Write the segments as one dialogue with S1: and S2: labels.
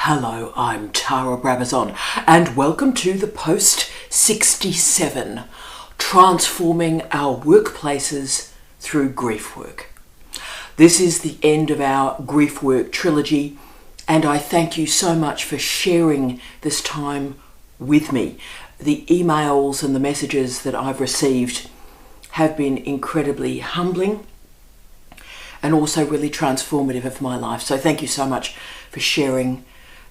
S1: Hello, I'm Tara Brabazon, and welcome to the Post 67, Transforming Our Workplaces Through Grief Work. This is the end of our Grief Work trilogy, and I thank you so much for sharing this time with me. The emails and the messages that I've received have been incredibly humbling and also really transformative of my life. So thank you so much for sharing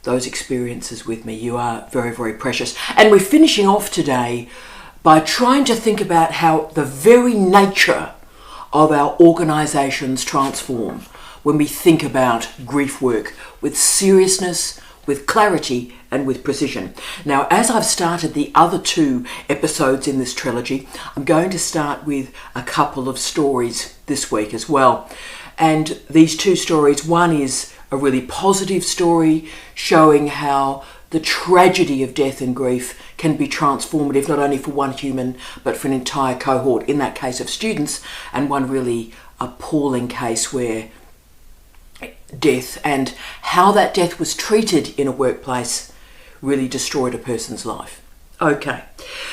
S1: those experiences with me. You are very, very precious. And we're finishing off today by trying to think about how the very nature of our organisations transform when we think about grief work with seriousness, with clarity and with precision. Now, as I've started the other two episodes in this trilogy, I'm going to start with a couple of stories this week as well. And these two stories, one is a really positive story showing how the tragedy of death and grief can be transformative, not only for one human, but for an entire cohort, in that case of students, and one really appalling case where death and how that death was treated in a workplace really destroyed a person's life. Okay,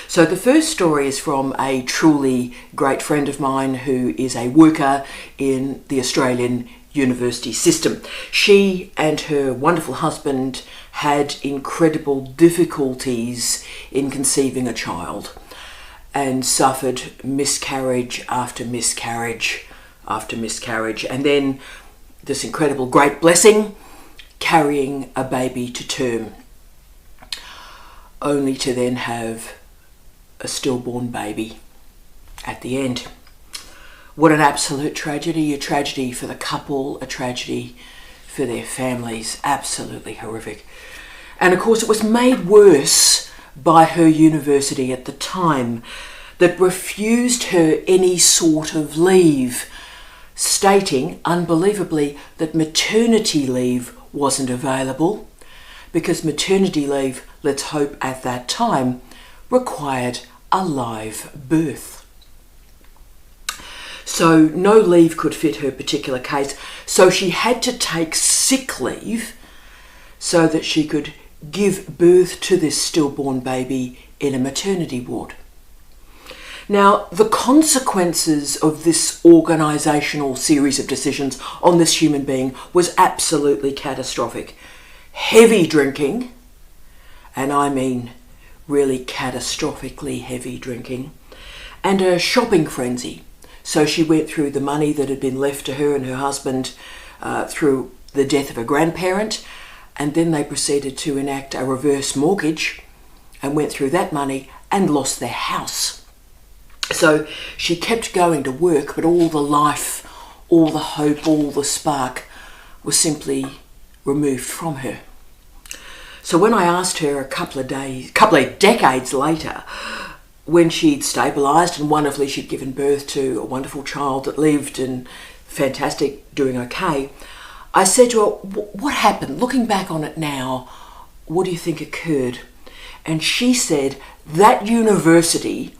S1: so the first story is from a truly great friend of mine who is a worker in the Australian university system. She and her wonderful husband had incredible difficulties in conceiving a child and suffered miscarriage after miscarriage after miscarriage, and then this incredible great blessing, carrying a baby to term, only to then have a stillborn baby at the end. What an absolute tragedy, a tragedy for the couple, a tragedy for their families, absolutely horrific. And of course it was made worse by her university at the time that refused her any sort of leave, stating, unbelievably, that maternity leave wasn't available because maternity leave, let's hope at that time, required a live birth. So no leave could fit her particular case, so she had to take sick leave so that she could give birth to this stillborn baby in a maternity ward. Now, the consequences of this organisational series of decisions on this human being was absolutely catastrophic. Heavy drinking, and I mean really catastrophically heavy drinking, and a shopping frenzy. So she went through the money that had been left to her and her husband through the death of a grandparent, and then they proceeded to enact a reverse mortgage and went through that money and lost their house. So she kept going to work, but all the life, all the hope, all the spark was simply removed from her. So when I asked her a couple of decades later, when she'd stabilised and wonderfully she'd given birth to a wonderful child that lived and fantastic, doing okay, I said to her, what happened? Looking back on it now, what do you think occurred? And she said, that university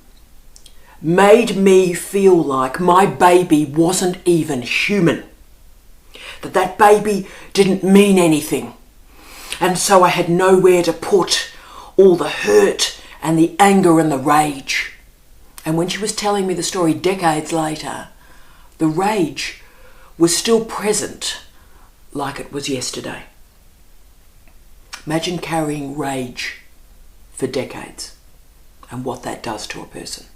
S1: made me feel like my baby wasn't even human, that baby didn't mean anything. And so I had nowhere to put all the hurt and the anger and the rage. And when she was telling me the story decades later, the rage was still present like it was yesterday. Imagine carrying rage for decades and what that does to a person.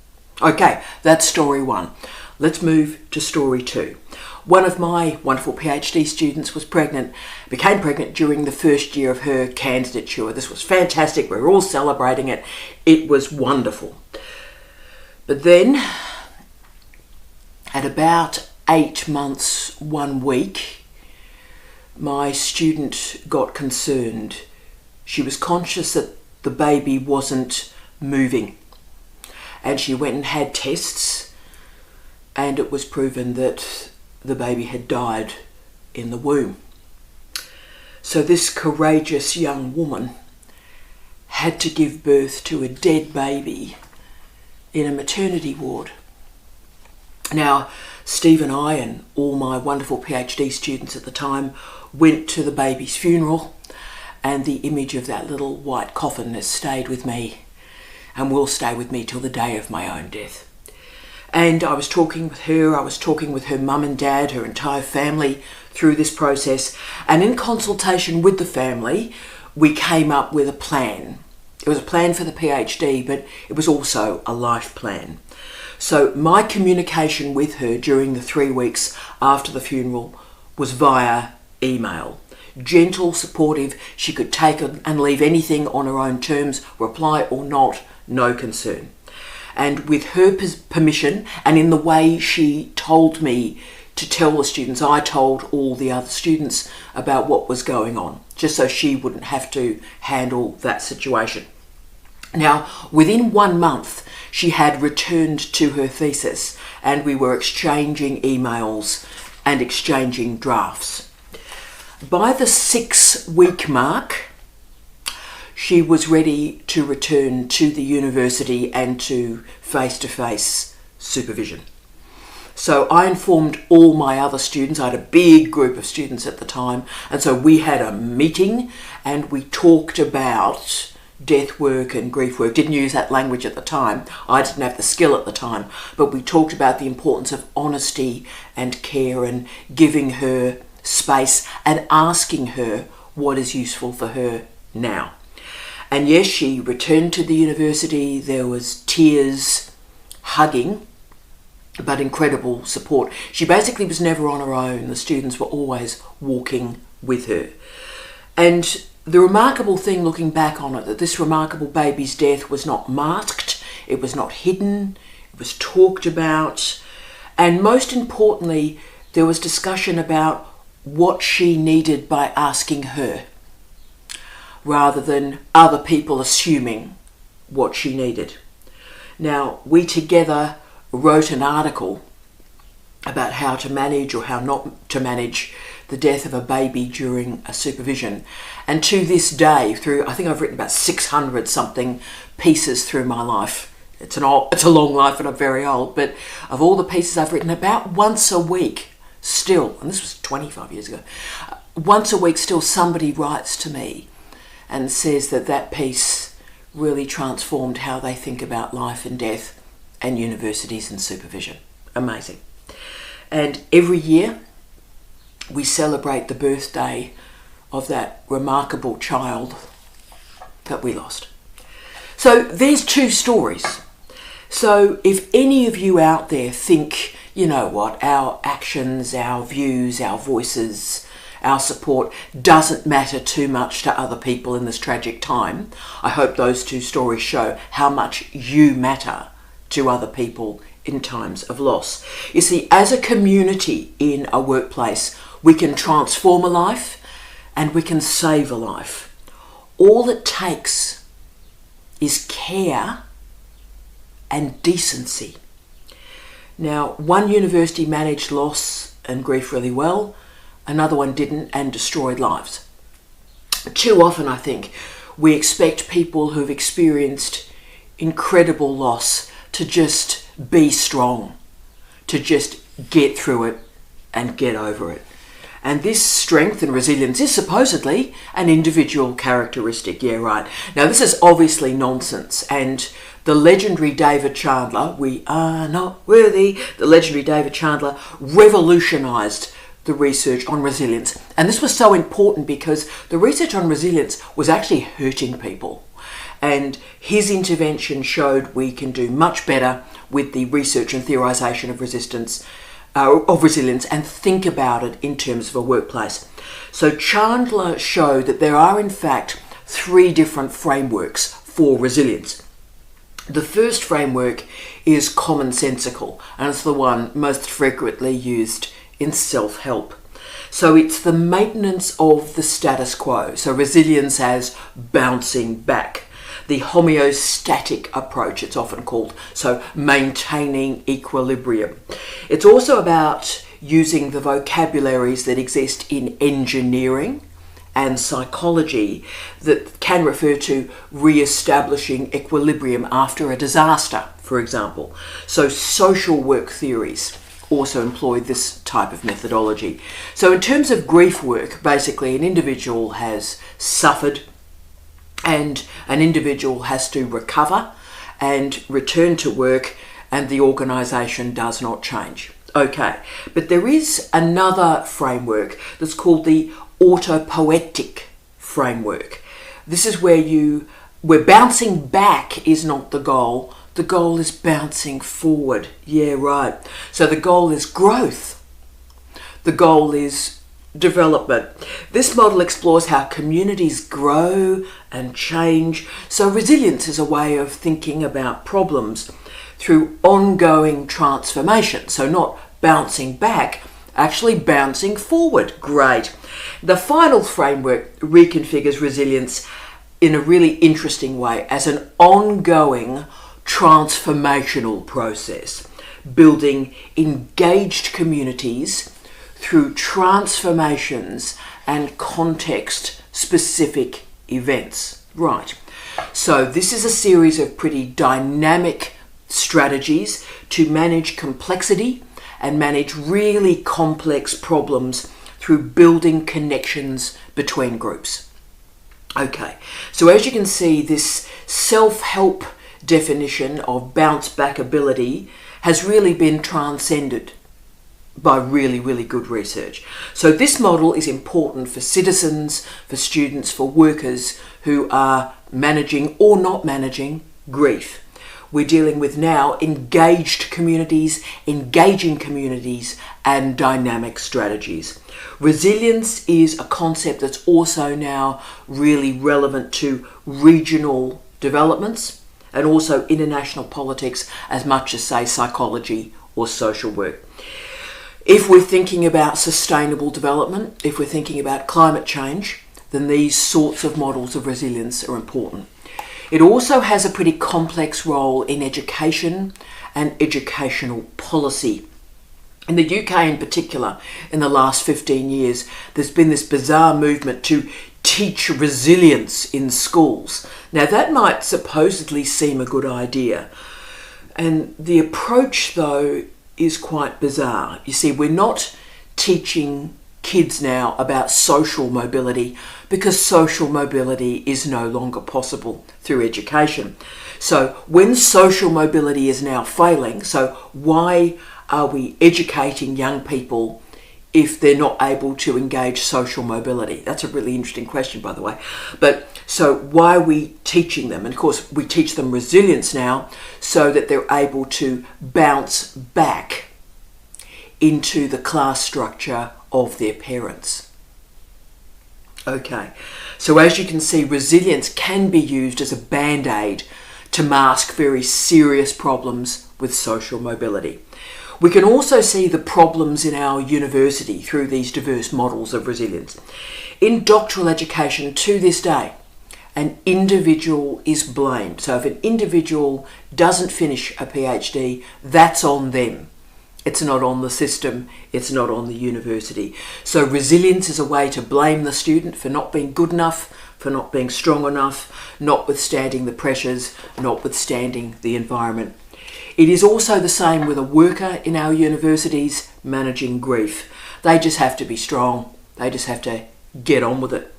S1: Okay, that's story one. Let's move to story two. One of my wonderful PhD students became pregnant during the first year of her candidature. This was fantastic. We were all celebrating it. It was wonderful. But then, at about 8 months, 1 week, my student got concerned. She was conscious that the baby wasn't moving. And she went and had tests, and it was proven that the baby had died in the womb. So this courageous young woman had to give birth to a dead baby in a maternity ward. Now, Steve and I and all my wonderful PhD students at the time went to the baby's funeral, and the image of that little white coffin has stayed with me and will stay with me till the day of my own death. And I was talking with her mum and dad, her entire family through this process, and in consultation with the family, we came up with a plan. It was a plan for the PhD, but it was also a life plan. So my communication with her during the 3 weeks after the funeral was via email. Gentle, supportive, she could take and leave anything on her own terms, reply or not, no concern. And with her permission, and in the way she told me to tell the students, I told all the other students about what was going on, just so she wouldn't have to handle that situation. Now, within 1 month, she had returned to her thesis, and we were exchanging emails and exchanging drafts. By the 6-week mark, she was ready to return to the university and to face-to-face supervision. So I informed all my other students. I had a big group of students at the time, and so we had a meeting and we talked about death work and grief work. Didn't use that language at the time. I didn't have the skill at the time, but we talked about the importance of honesty and care and giving her space and asking her what is useful for her now. And yes, she returned to the university. There was tears, hugging, but incredible support. She basically was never on her own. The students were always walking with her. And the remarkable thing, looking back on it, that this remarkable baby's death was not masked, it was not hidden, it was talked about, and most importantly, there was discussion about what she needed by asking her, rather than other people assuming what she needed. Now, we together wrote an article about how to manage or how not to manage the death of a baby during a supervision. And to this day, I think I've written about 600 something pieces through my life. It's a long life and I'm very old, but of all the pieces I've written, about once a week still, and this was 25 years ago, once a week still somebody writes to me and says that that piece really transformed how they think about life and death and universities and supervision. Amazing. And every year we celebrate the birthday of that remarkable child that we lost. So there's 2 stories. So if any of you out there think, you know what, our actions, our views, our voices, our support doesn't matter too much to other people in this tragic time, I hope those 2 stories show how much you matter to other people in times of loss. You see, as a community in a workplace, we can transform a life and we can save a life. All it takes is care and decency. Now, one university managed loss and grief really well, another one didn't and destroyed lives. Too often, I think, we expect people who've experienced incredible loss to just be strong, to just get through it and get over it. And this strength and resilience is supposedly an individual characteristic. Yeah, right. Now, this is obviously nonsense. And the legendary David Chandler, we are not worthy, the legendary David Chandler revolutionised the research on resilience. And this was so important because the research on resilience was actually hurting people. And his intervention showed we can do much better with the research and theorisation of resilience and think about it in terms of a workplace. So Chandler showed that there are in fact 3 different frameworks for resilience. The first framework is commonsensical, and it's the one most frequently used in self-help. So it's the maintenance of the status quo. So resilience as bouncing back. The homeostatic approach, it's often called, so maintaining equilibrium. It's also about using the vocabularies that exist in engineering and psychology that can refer to re-establishing equilibrium after a disaster, for example. So social work theories, also employed this type of methodology. So in terms of grief work, basically an individual has suffered and an individual has to recover and return to work, and the organisation does not change. Okay, but there is another framework that's called the autopoietic framework. This is where bouncing back is not the goal. The goal is bouncing forward. Yeah, right. So the goal is growth. The goal is development. This model explores how communities grow and change. So resilience is a way of thinking about problems through ongoing transformation. So not bouncing back, actually bouncing forward. Great. The final framework reconfigures resilience in a really interesting way as an ongoing transformational process, building engaged communities through transformations and context-specific events. Right. So this is a series of pretty dynamic strategies to manage complexity and manage really complex problems through building connections between groups. Okay, so as you can see, this self-help definition of bounce back ability has really been transcended by really, really good research. So this model is important for citizens, for students, for workers who are managing or not managing grief. We're dealing with now engaged communities, engaging communities, and dynamic strategies. Resilience is a concept that's also now really relevant to regional developments and also international politics as much as, say, psychology or social work. If we're thinking about sustainable development, if we're thinking about climate change, then these sorts of models of resilience are important. It also has a pretty complex role in education and educational policy. In the UK in particular, in the last 15 years, there's been this bizarre movement to teach resilience in schools. Now that might supposedly seem a good idea. And the approach though is quite bizarre. You see, we're not teaching kids now about social mobility because social mobility is no longer possible through education. So when social mobility is now failing, so why are we educating young people if they're not able to engage social mobility? That's a really interesting question, by the way. But so why are we teaching them? And of course, we teach them resilience now so that they're able to bounce back into the class structure of their parents. Okay, so as you can see, resilience can be used as a band-aid to mask very serious problems with social mobility. We can also see the problems in our university through these diverse models of resilience. In doctoral education to this day, an individual is blamed. So if an individual doesn't finish a PhD, that's on them. It's not on the system, it's not on the university. So resilience is a way to blame the student for not being good enough, for not being strong enough, notwithstanding the pressures, notwithstanding the environment. It is also the same with a worker in our universities managing grief. They just have to be strong. They just have to get on with it.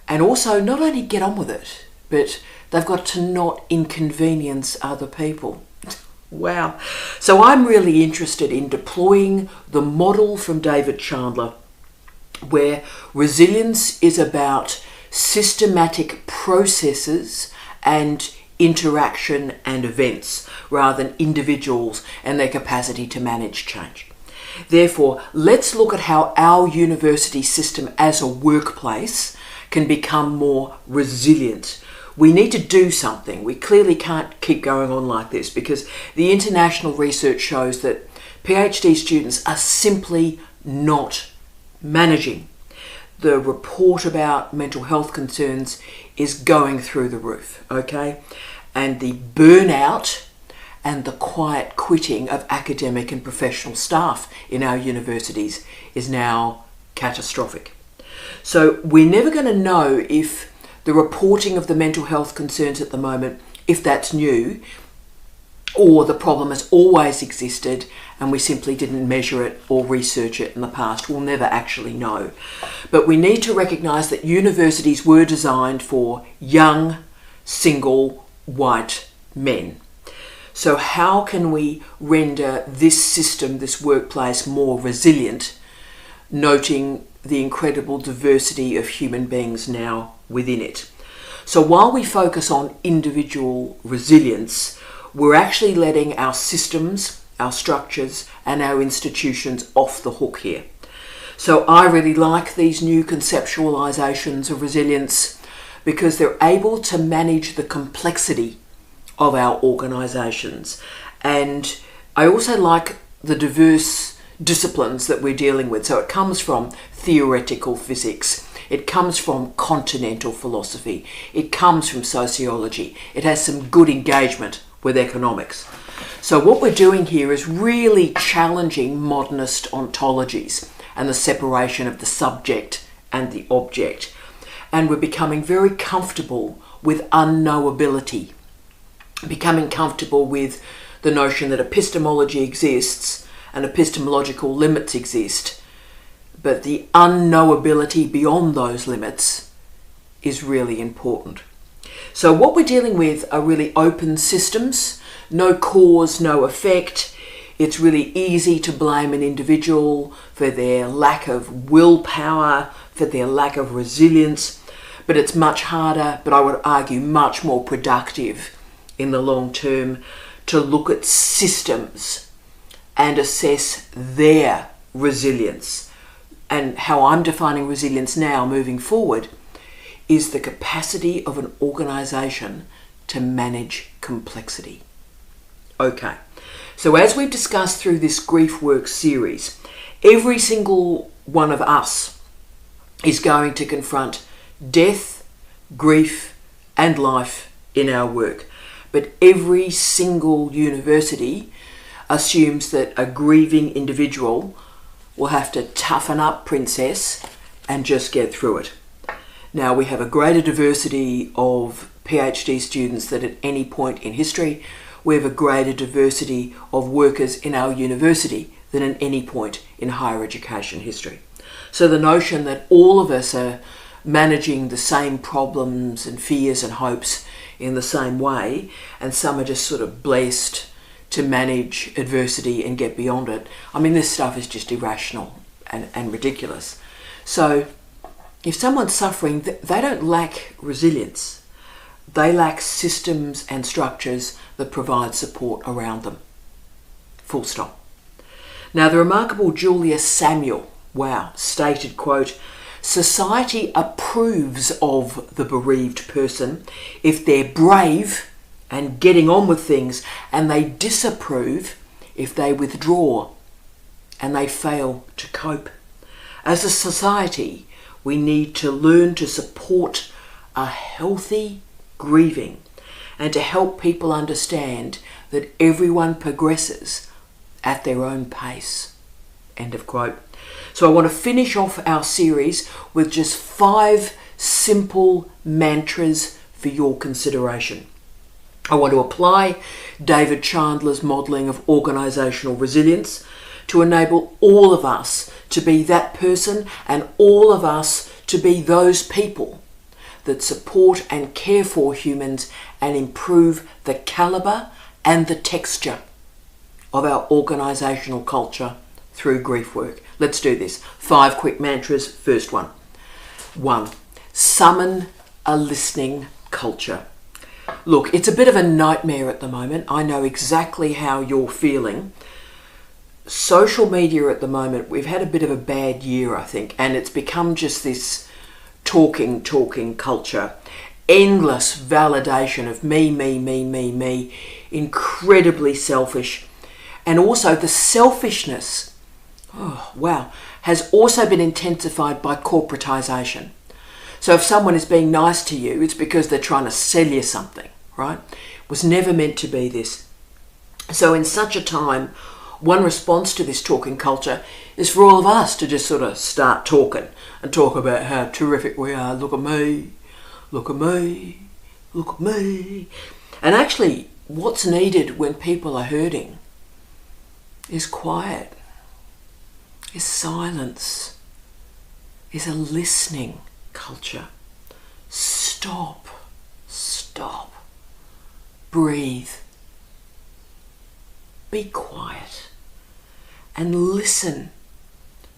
S1: And also not only get on with it, but they've got to not inconvenience other people. Wow. So I'm really interested in deploying the model from David Chandler, where resilience is about systematic processes and interaction and events rather than individuals and their capacity to manage change. Therefore, let's look at how our university system as a workplace can become more resilient. We need to do something. We clearly can't keep going on like this because the international research shows that PhD students are simply not managing. The report about mental health concerns is going through the roof, okay? And the burnout and the quiet quitting of academic and professional staff in our universities is now catastrophic. So we're never going to know if the reporting of the mental health concerns at the moment, if that's new, or the problem has always existed and we simply didn't measure it or research it in the past. We'll never actually know. But we need to recognise that universities were designed for young, single, white men. So how can we render this system, this workplace, more resilient, noting the incredible diversity of human beings now within it? So while we focus on individual resilience, we're actually letting our systems, our structures, and our institutions off the hook here. So I really like these new conceptualizations of resilience because they're able to manage the complexity of our organisations. And I also like the diverse disciplines that we're dealing with. So it comes from theoretical physics, it comes from continental philosophy, it comes from sociology, it has some good engagement with economics. So what we're doing here is really challenging modernist ontologies and the separation of the subject and the object. And we're becoming very comfortable with unknowability, becoming comfortable with the notion that epistemology exists and epistemological limits exist, but the unknowability beyond those limits is really important. So what we're dealing with are really open systems, no cause, no effect. It's really easy to blame an individual for their lack of willpower, for their lack of resilience, but it's much harder, but I would argue much more productive in the long term to look at systems and assess their resilience. And how I'm defining resilience now moving forward is the capacity of an organisation to manage complexity. Okay, so as we've discussed through this grief work series, every single one of us is going to confront death, grief and life in our work. But every single university assumes that a grieving individual will have to toughen up, princess, and just get through it. Now, we have a greater diversity of PhD students than at any point in history. We have a greater diversity of workers in our university than at any point in higher education history. So the notion that all of us are managing the same problems and fears and hopes in the same way, and some are just sort of blessed to manage adversity and get beyond it. I mean, this stuff is just irrational and ridiculous. So if someone's suffering, they don't lack resilience. They lack systems and structures that provide support around them. Full stop. Now, the remarkable Julia Samuel, stated, quote, "Society approves of the bereaved person if they're brave and getting on with things, and they disapprove if they withdraw and they fail to cope. As a society, we need to learn to support a healthy grieving and to help people understand that everyone progresses at their own pace." End of quote. So I want to finish off our series with just 5 simple mantras for your consideration. I want to apply David Chandler's modelling of organisational resilience to enable all of us to be that person and all of us to be those people that support and care for humans and improve the calibre and the texture of our organisational culture through grief work. Let's do this. 5 quick mantras. First one. 1. Summon a listening culture. Look, it's a bit of a nightmare at the moment. I know exactly how you're feeling. Social media at the moment, we've had a bit of a bad year, I think, and it's become just this talking culture. Endless validation of me, incredibly selfish. And also the selfishness, has also been intensified by corporatisation. So if someone is being nice to you, it's because they're trying to sell you something, right? It was never meant to be this. So in such a time, one response to this talking culture is for all of us to just sort of start talking and talk about how terrific we are. Look at me, look at me, look at me. And actually, what's needed when people are hurting is quiet, is silence, is a listening culture. Stop, breathe, be quiet, and listen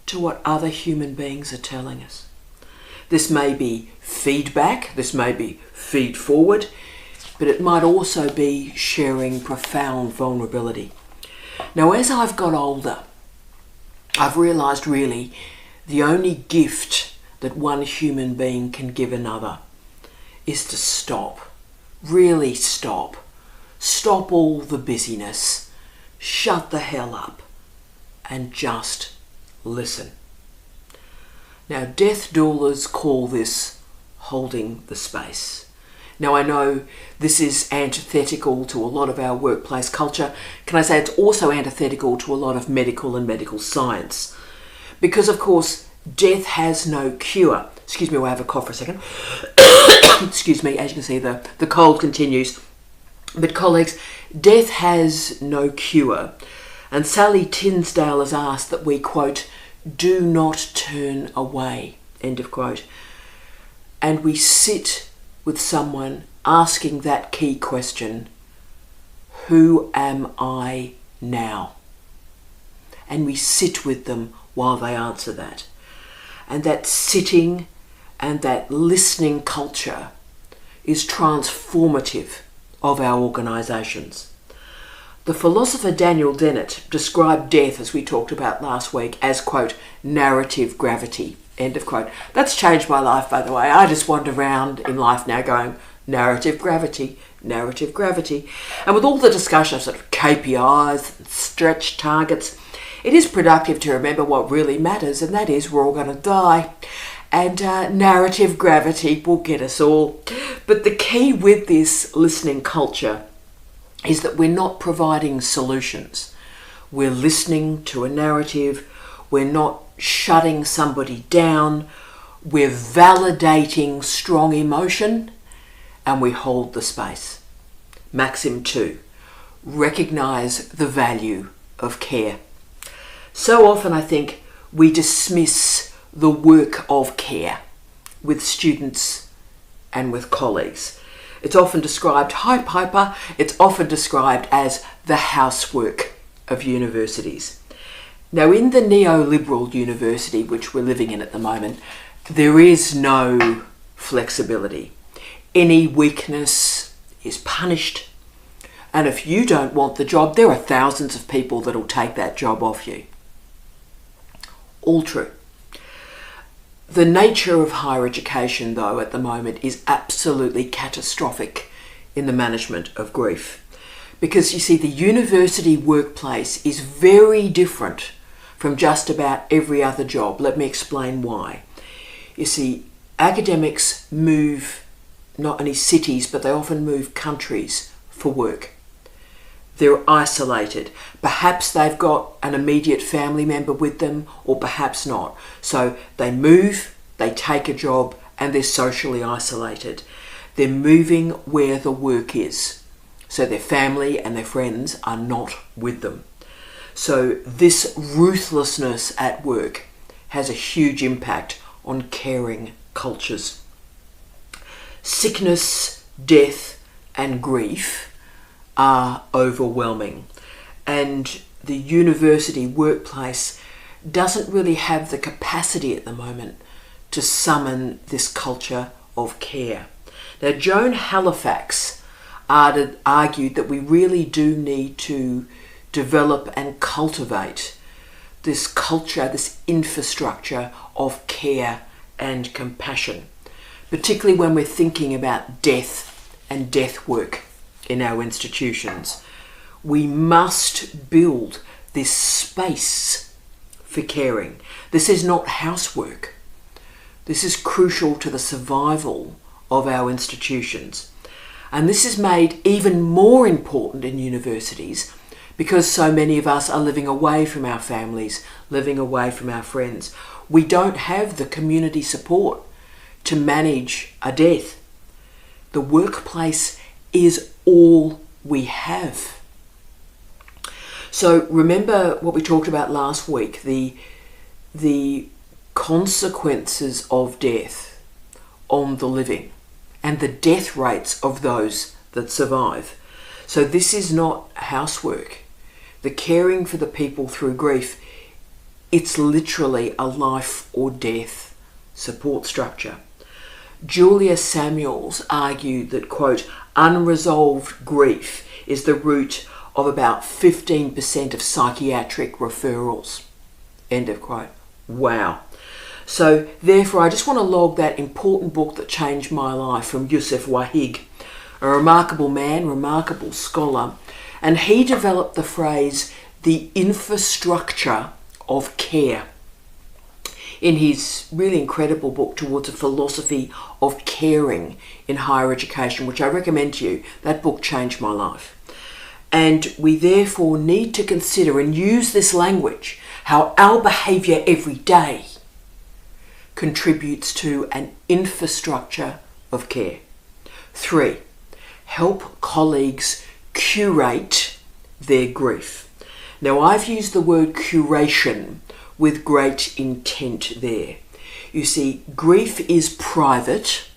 S1: to what other human beings are telling us. This may be feedback, this may be feed forward, but it might also be sharing profound vulnerability. Now, as I've got older, I've realised really the only gift that one human being can give another is to stop, really stop. Stop all the busyness, shut the hell up, and just listen. Now, death doulas call this holding the space. Now, I know this is antithetical to a lot of our workplace culture. Can I say it's also antithetical to a lot of medical and medical science? Because, of course, death has no cure. Excuse me, I have a cough for a second. Excuse me, as you can see, the cold continues. But colleagues, death has no cure. And Sally Tinsdale has asked that we, quote, do not turn away, end of quote. And we sit with someone asking that key question, who am I now? And we sit with them while they answer that. And that sitting and that listening culture is transformative of our organisations. The philosopher Daniel Dennett described death, as we talked about last week, as, quote, narrative gravity, end of quote. That's changed my life, by the way. I just wander around in life now going, narrative gravity, narrative gravity. And with all the discussion of sort of KPIs and stretch targets, it is productive to remember what really matters, and that is we're all going to die. And narrative gravity will get us all. But the key with this listening culture is that we're not providing solutions. We're listening to a narrative. We're not shutting somebody down. We're validating strong emotion, and we hold the space. Maxim 2, recognise the value of care. So often I think we dismiss the work of care with students and with colleagues. It's often described, hi Piper, it's often described as the housework of universities. Now, in the neoliberal university, which we're living in at the moment, there is no flexibility. Any weakness is punished. And if you don't want the job, there are thousands of people that'll take that job off you. All true. The nature of higher education, though, at the moment is absolutely catastrophic in the management of grief. Because, you see, the university workplace is very different from just about every other job. Let me explain why. You see, academics move not only cities, but they often move countries for work. They're isolated. Perhaps they've got an immediate family member with them, or perhaps not. So they move, they take a job, and they're socially isolated. They're moving where the work is. So their family and their friends are not with them. So this ruthlessness at work has a huge impact on caring cultures. Sickness, death, and grief are overwhelming, and the university workplace doesn't really have the capacity at the moment to summon this culture of care. Now, Joan Halifax argued that we really do need to develop and cultivate this culture, this infrastructure of care and compassion, particularly when we're thinking about death and death work in our institutions. We must build this space for caring. This is not housework. This is crucial to the survival of our institutions. And this is made even more important in universities because so many of us are living away from our families, living away from our friends. We don't have the community support to manage a death. The workplace is all we have. So remember what we talked about last week, the consequences of death on the living and the death rates of those that survive. So this is not housework. The caring for the people through grief, it's literally a life or death support structure. Julia Samuels argued that, quote, unresolved grief is the root of about 15% of psychiatric referrals, end of quote. Wow. So therefore, I just want to log that important book that changed my life from Yusuf Wahig, a remarkable man, remarkable scholar, and he developed the phrase, the infrastructure of care, in his really incredible book, Towards a Philosophy of Caring in Higher Education, which I recommend to you. That book changed my life. And we therefore need to consider and use this language, how our behaviour every day contributes to an infrastructure of care. 3, help colleagues curate their grief. Now, I've used the word curation with great intent there. You see, grief is private,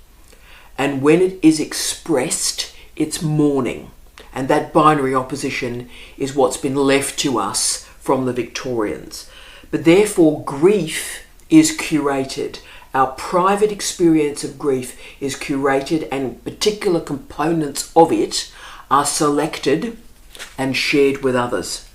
S1: and when it is expressed, it's mourning. And that binary opposition is what's been left to us from the Victorians. But therefore, grief is curated. Our private experience of grief is curated, and particular components of it are selected and shared with others.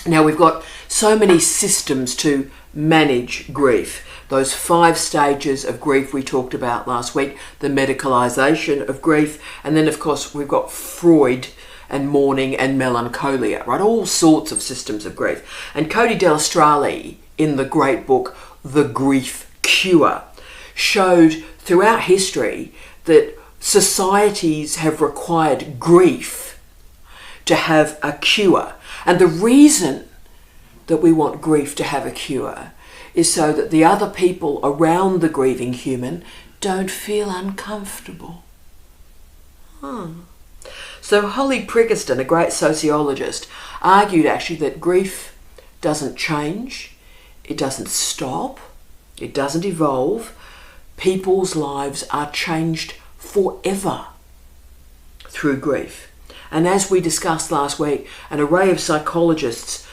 S1: Now, we've got so many systems to manage grief. Those 5 stages of grief we talked about last week, the medicalisation of grief, and then of course we've got Freud and mourning and melancholia, right? All sorts of systems of grief. And Cody Delastrale, in the great book, The Grief Cure, showed throughout history that societies have required grief to have a cure. And the reason that we want grief to have a cure is so that the other people around the grieving human don't feel uncomfortable. So Holly Prickerston, a great sociologist, argued actually that grief doesn't change, it doesn't stop, it doesn't evolve. People's lives are changed forever through grief. And as we discussed last week, an array of psychologists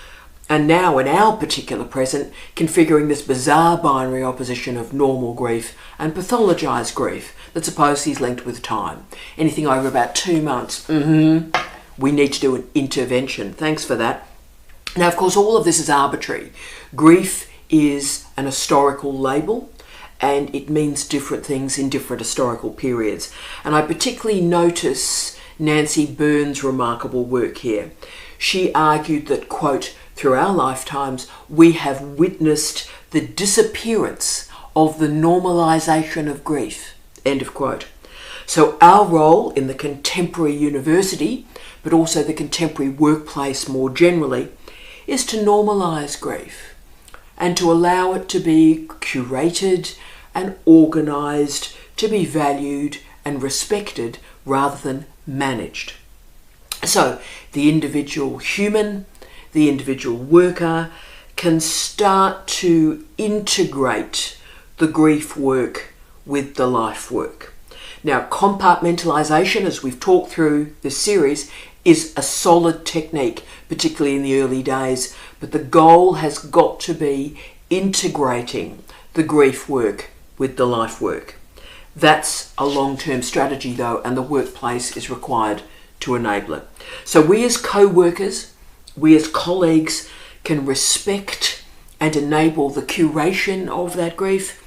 S1: are now, in our particular present, configuring this bizarre binary opposition of normal grief and pathologised grief that supposedly is linked with time. Anything over about 2 months, we need to do an intervention. Thanks for that. Now, of course, all of this is arbitrary. Grief is an historical label, and it means different things in different historical periods. And I particularly notice Nancy Burns' remarkable work here. She argued that, quote, through our lifetimes, we have witnessed the disappearance of the normalisation of grief, end of quote. So our role in the contemporary university, but also the contemporary workplace more generally, is to normalise grief and to allow it to be curated and organised, to be valued and respected rather than managed. So the individual human, the individual worker can start to integrate the grief work with the life work. Now, compartmentalisation, as we've talked through this series, is a solid technique, particularly in the early days, but the goal has got to be integrating the grief work with the life work. That's a long-term strategy though, and the workplace is required to enable it. So we as co-workers, we as colleagues can respect and enable the curation of that grief,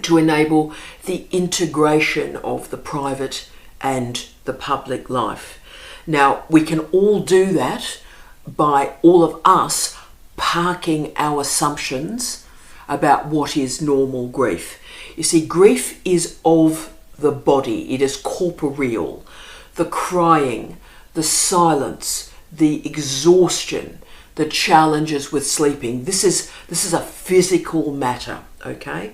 S1: to enable the integration of the private and the public life. Now, we can all do that by all of us parking our assumptions about what is normal grief. You see, grief is of the body, it is corporeal. The crying, the silence, the exhaustion, the challenges with sleeping. This is a physical matter, okay?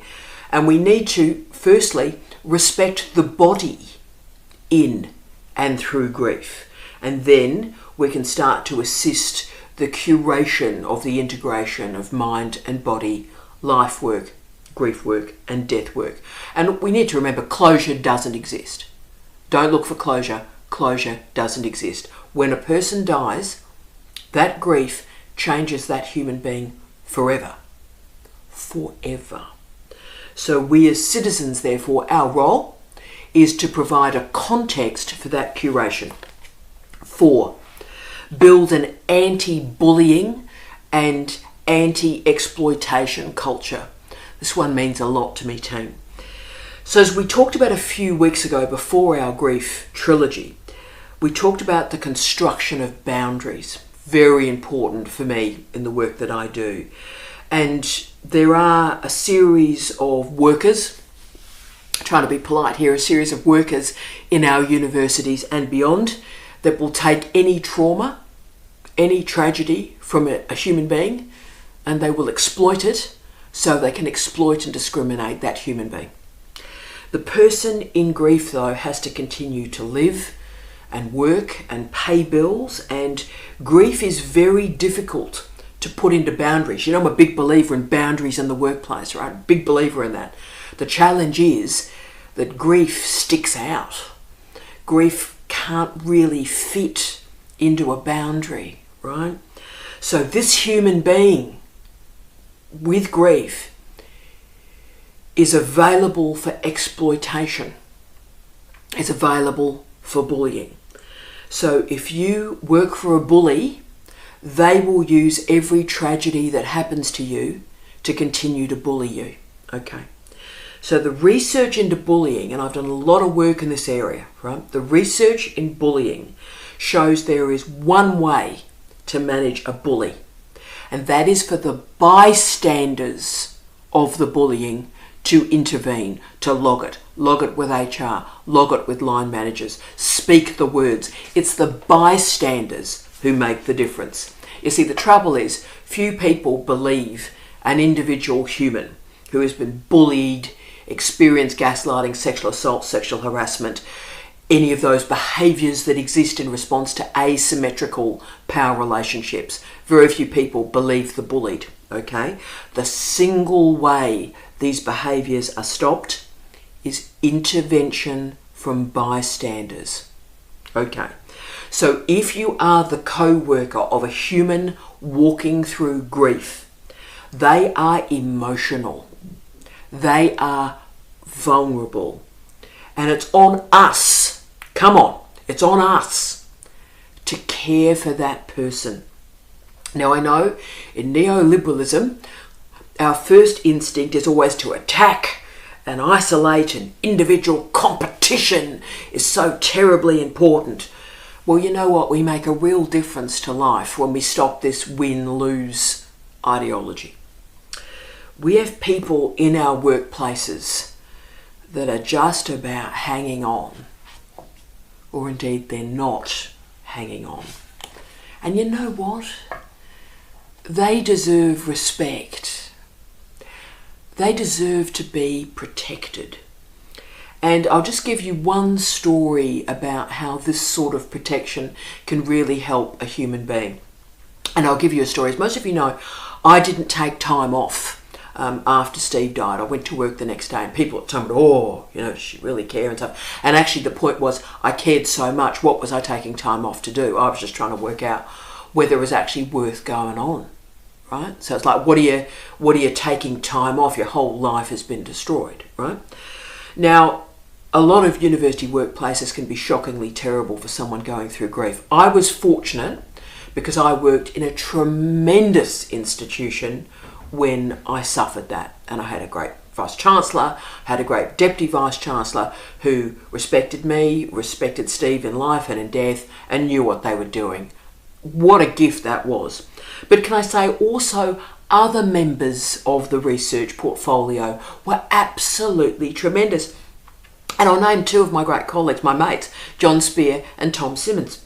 S1: And we need to, firstly, respect the body in and through grief. And then we can start to assist the curation of the integration of mind and body, life work, grief work, and death work. And we need to remember closure doesn't exist. Don't look for closure. Closure doesn't exist. When a person dies, that grief changes that human being forever. Forever. So we as citizens, therefore, our role is to provide a context for that curation. 4, build an anti-bullying and anti-exploitation culture. This one means a lot to me, team. So as we talked about a few weeks ago before our grief trilogy, we talked about the construction of boundaries. Very important for me in the work that I do. And there are a series of workers, trying to be polite here, a series of workers in our universities and beyond that will take any trauma, any tragedy from a human being, and they will exploit it so they can exploit and discriminate that human being. The person in grief, though, has to continue to live and work and pay bills, and grief is very difficult to put into boundaries. You know, I'm a big believer in boundaries in the workplace, right? Big believer in that. The challenge is that grief sticks out. Grief can't really fit into a boundary, right? So this human being with grief is available for exploitation. It's available for bullying. So if you work for a bully, they will use every tragedy that happens to you to continue to bully you. Okay. So the research into bullying, and I've done a lot of work in this area, right? The research in bullying shows there is one way to manage a bully, and that is for the bystanders of the bullying to intervene, to log it with HR, log it with line managers, speak the words. It's the bystanders who make the difference. You see, the trouble is few people believe an individual human who has been bullied, experienced gaslighting, sexual assault, sexual harassment, any of those behaviours that exist in response to asymmetrical power relationships. Very few people believe the bullied, okay? The single way these behaviours are stopped is intervention from bystanders. Okay, so if you are the co-worker of a human walking through grief, they are emotional, they are vulnerable, and it's on us, come on, it's on us to care for that person. Now I know in neoliberalism, our first instinct is always to attack and isolate, and individual competition is so terribly important. Well, you know what? We make a real difference to life when we stop this win-lose ideology. We have people in our workplaces that are just about hanging on, or indeed they're not hanging on. And you know what? They deserve respect. They deserve to be protected. And I'll just give you one story about how this sort of protection can really help a human being. And I'll give you a story. As most of you know, I didn't take time off after Steve died. I went to work the next day, and people told me, oh, you know, she really cared and stuff. And actually the point was, I cared so much, what was I taking time off to do? I was just trying to work out whether it was actually worth going on. Right? So it's like, what are you taking time off? Your whole life has been destroyed, right? Now, a lot of university workplaces can be shockingly terrible for someone going through grief. I was fortunate because I worked in a tremendous institution when I suffered that. And I had a great Vice-Chancellor, had a great Deputy Vice-Chancellor who respected me, respected Steve in life and in death, and knew what they were doing. What a gift that was. But can I say also other members of the research portfolio were absolutely tremendous. And I'll name two of my great colleagues, my mates, John Spear and Tom Simmons.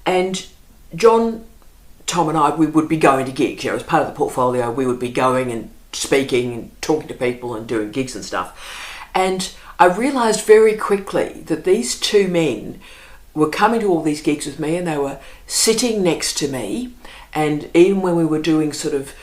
S1: And John, Tom and I, we would be going to gigs. You know, as part of the portfolio, we would be going and speaking and talking to people and doing gigs and stuff. And I realised very quickly that these two men were coming to all these gigs with me, and they were sitting next to me, and even when we were doing sort of,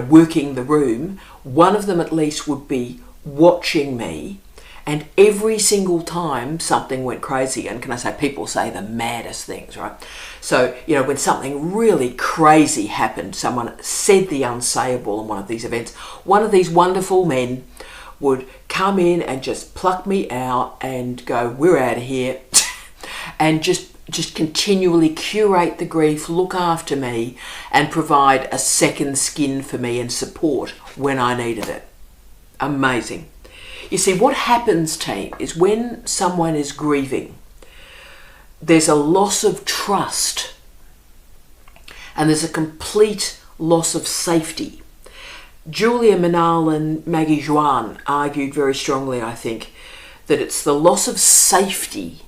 S1: working the room, one of them at least would be watching me, and every single time something went crazy, and can I say, people say the maddest things, right? So, when something really crazy happened, someone said the unsayable in one of these events, one of these wonderful men would come in and just pluck me out and go, we're out of here, and just continually curate the grief, look after me, and provide a second skin for me and support when I needed it. Amazing. You see, what happens, team, is when someone is grieving, there's a loss of trust and there's a complete loss of safety. Julia Manal and Maggie Juan argued very strongly, I think, that it's the loss of safety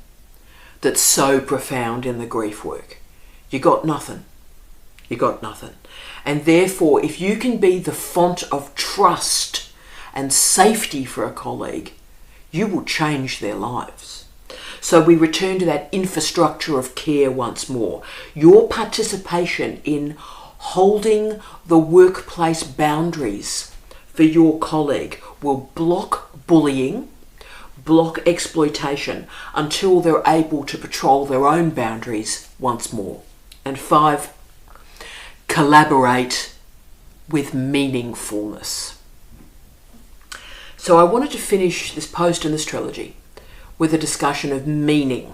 S1: that's so profound in the grief work. You got nothing. You got nothing. And therefore, if you can be the font of trust and safety for a colleague, you will change their lives. So we return to that infrastructure of care once more. Your participation in holding the workplace boundaries for your colleague will block bullying, block exploitation until they're able to patrol their own boundaries once more. And 5, collaborate with meaningfulness. So I wanted to finish this post in this trilogy with a discussion of meaning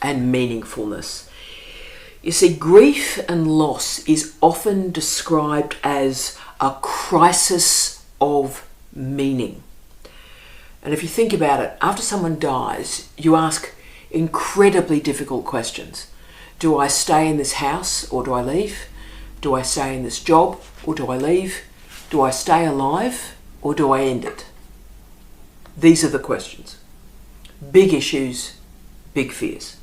S1: and meaningfulness. You see, grief and loss is often described as a crisis of meaning. And if you think about it, after someone dies, you ask incredibly difficult questions. Do I stay in this house or do I leave? Do I stay in this job or do I leave? Do I stay alive or do I end it? These are the questions. Big issues, big fears.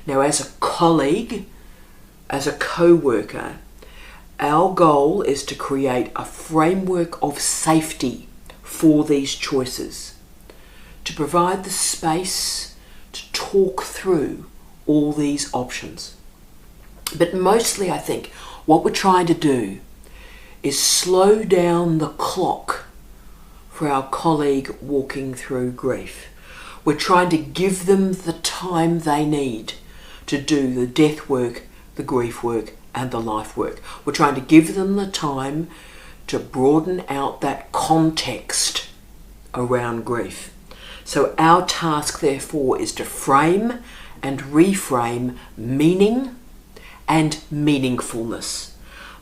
S1: Now, as a colleague, as a co-worker, our goal is to create a framework of safety for these choices, to provide the space to talk through all these options. But mostly, I think, what we're trying to do is slow down the clock for our colleague walking through grief. We're trying to give them the time they need to do the death work, the grief work, and the life work. We're trying to give them the time to broaden out that context around grief. So our task, therefore, is to frame and reframe meaning and meaningfulness.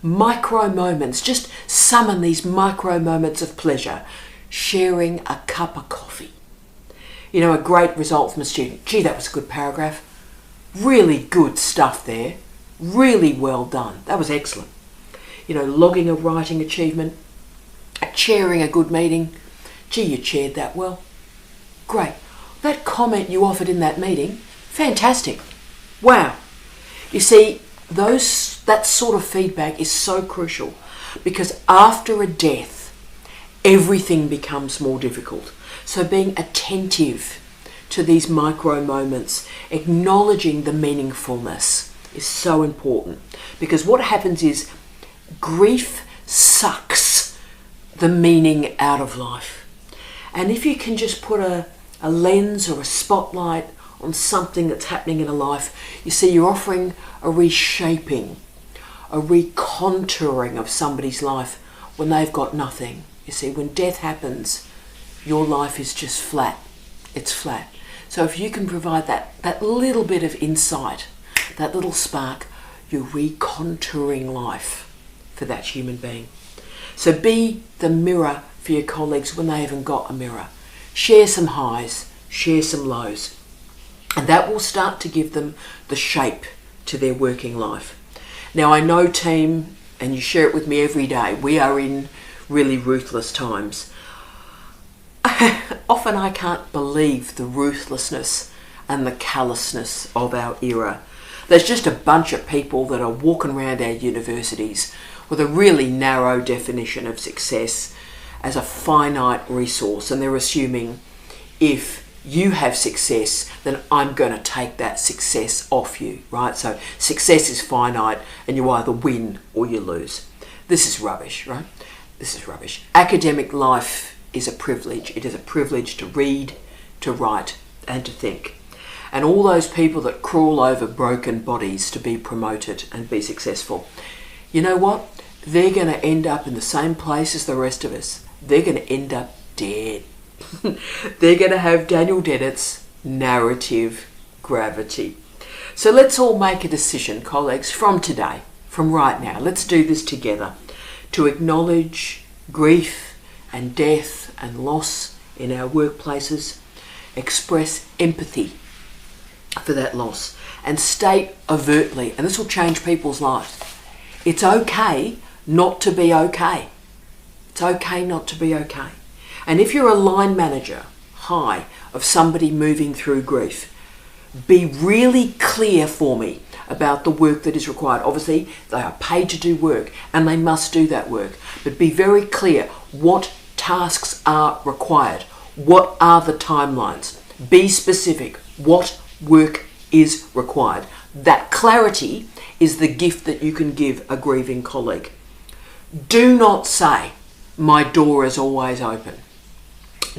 S1: Micro moments, just summon these micro moments of pleasure. Sharing a cup of coffee. A great result from a student. Gee, that was a good paragraph. Really good stuff there. Really well done. That was excellent. Logging a writing achievement, chairing a good meeting. Gee, you chaired that well. Great. That comment you offered in that meeting, fantastic. Wow. You see, that sort of feedback is so crucial because after a death, everything becomes more difficult. So being attentive to these micro moments, acknowledging the meaningfulness is so important, because what happens is grief sucks the meaning out of life. And if you can just put a lens or a spotlight on something that's happening in a life, you see, you're offering a reshaping, a recontouring of somebody's life when they've got nothing. You see, when death happens, your life is just flat. It's flat. So if you can provide that little bit of insight, that little spark, you're recontouring life for that human being. So be the mirror for your colleagues when they haven't got a mirror. Share some highs, share some lows. And that will start to give them the shape to their working life. Now, I know, team, and you share it with me every day, we are in really ruthless times. Often I can't believe the ruthlessness and the callousness of our era. There's just a bunch of people that are walking around our universities with a really narrow definition of success as a finite resource, and they're assuming if you have success, then I'm going to take that success off you, right? So success is finite and you either win or you lose. This is rubbish, right? This is rubbish. Academic life is a privilege. It is a privilege to read, to write, and to think. And all those people that crawl over broken bodies to be promoted and be successful, you know what? They're going to end up in the same place as the rest of us. They're going to end up dead. They're going to have Daniel Dennett's narrative gravity. So let's all make a decision, colleagues, from today, from right now. Let's do this together to acknowledge grief and death and loss in our workplaces, express empathy for that loss, and state overtly, and this will change people's lives, it's okay not to be okay. It's okay not to be okay. And if you're a line manager, of somebody moving through grief, be really clear for me about the work that is required. Obviously, they are paid to do work and they must do that work. But be very clear what tasks are required. What are the timelines? Be specific. What work is required? That clarity is the gift that you can give a grieving colleague. Do not say, my door is always open.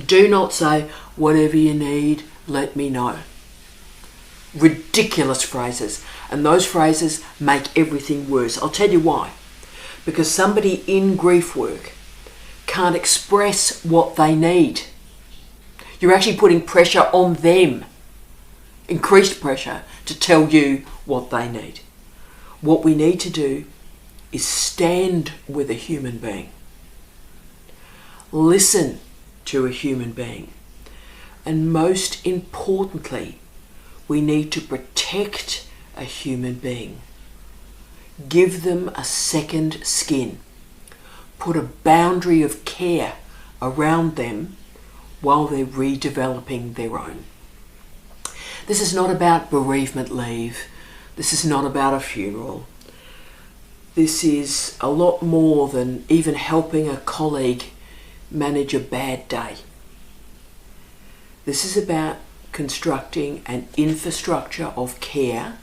S1: Do not say, whatever you need, let me know. Ridiculous phrases. And those phrases make everything worse. I'll tell you why. Because somebody in grief work can't express what they need. You're actually putting pressure on them. Increased pressure to tell you what they need. What we need to do is stand with a human being. Listen to a human being. And most importantly, we need to protect a human being. Give them a second skin. Put a boundary of care around them while they're redeveloping their own. This is not about bereavement leave. This is not about a funeral. This is a lot more than even helping a colleague manage a bad day. This is about constructing an infrastructure of care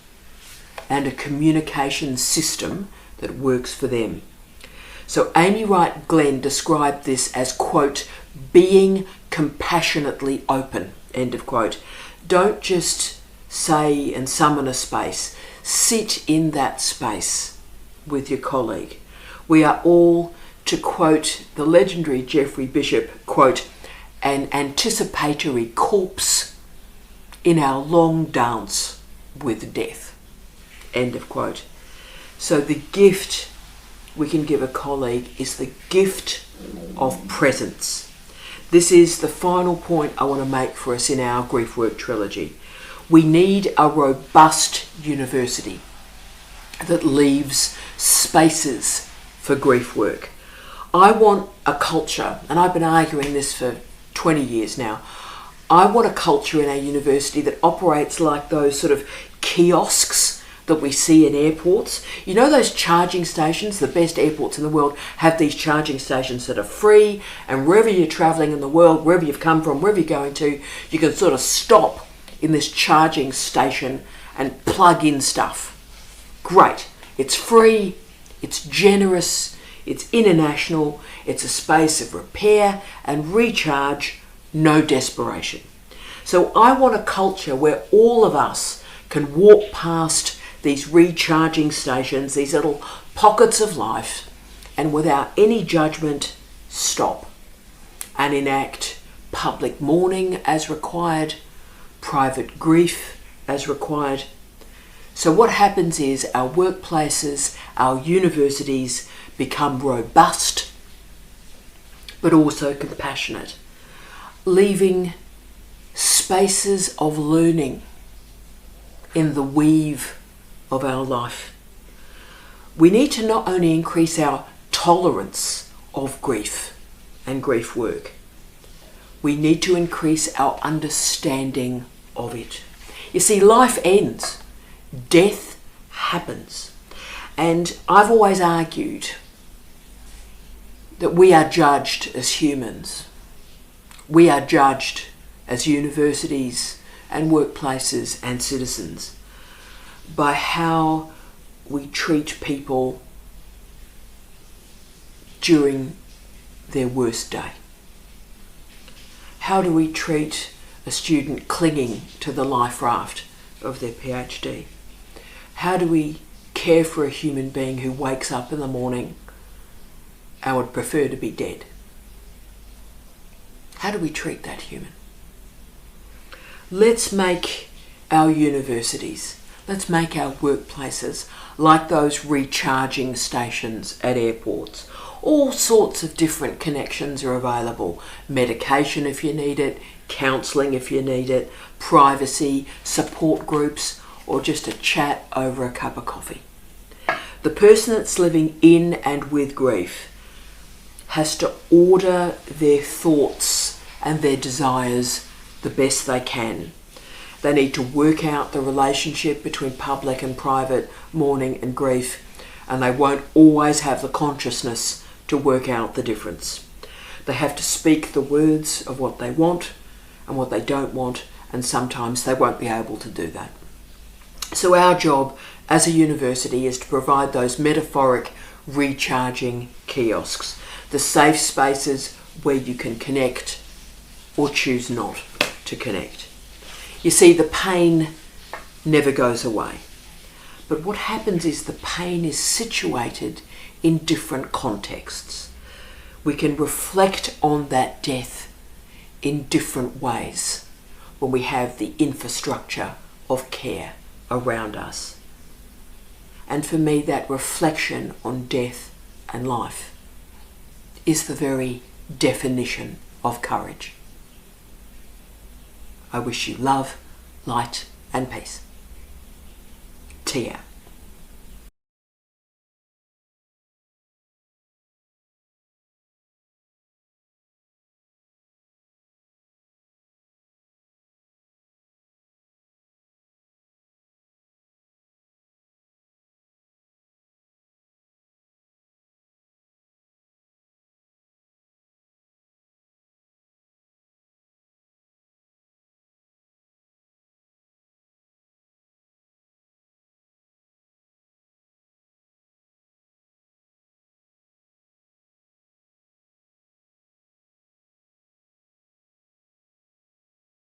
S1: and a communication system that works for them. So Amy Wright Glenn described this as, quote, being compassionately open, end of quote. Don't just say and summon a space. Sit in that space with your colleague. We are all, to quote the legendary Jeffrey Bishop, quote, an anticipatory corpse in our long dance with death, end of quote. So the gift we can give a colleague is the gift of presence. This is the final point I want to make for us in our grief work trilogy. We need a robust university that leaves spaces for grief work. I want a culture, and I've been arguing this for 20 years now, I want a culture in our university that operates like those sort of kiosks that we see in airports. You know those charging stations? The best airports in the world have these charging stations that are free, and wherever you're travelling in the world, wherever you've come from, wherever you're going to, you can sort of stop in this charging station and plug in stuff. Great. It's free, it's generous, it's international, it's a space of repair and recharge, no desperation. So I want a culture where all of us can walk past these recharging stations, these little pockets of life, and without any judgment, stop and enact public mourning as required, private grief as required. So what happens is our workplaces, our universities become robust, but also compassionate, leaving spaces of learning in the weave of our life. We need to not only increase our tolerance of grief and grief work, we need to increase our understanding of it. You see, life ends. Death happens. And I've always argued that we are judged as humans. We are judged as universities and workplaces and citizens by how we treat people during their worst day. How do we treat a student clinging to the life raft of their PhD? How do we care for a human being who wakes up in the morning and would prefer to be dead? How do we treat that human? Let's make our universities, let's make our workplaces like those recharging stations at airports. All sorts of different connections are available. Medication if you need it, counselling if you need it, privacy, support groups, or just a chat over a cup of coffee. The person that's living in and with grief has to order their thoughts and their desires the best they can. They need to work out the relationship between public and private mourning and grief, and they won't always have the consciousness to work out the difference. They have to speak the words of what they want and what they don't want, and sometimes they won't be able to do that. So our job as a university is to provide those metaphoric recharging kiosks, the safe spaces where you can connect or choose not to connect. You see, the pain never goes away. But what happens is the pain is situated in different contexts. We can reflect on that death in different ways when we have the infrastructure of care around us. And for me, that reflection on death and life is the very definition of courage. I wish you love, light and peace. Tia.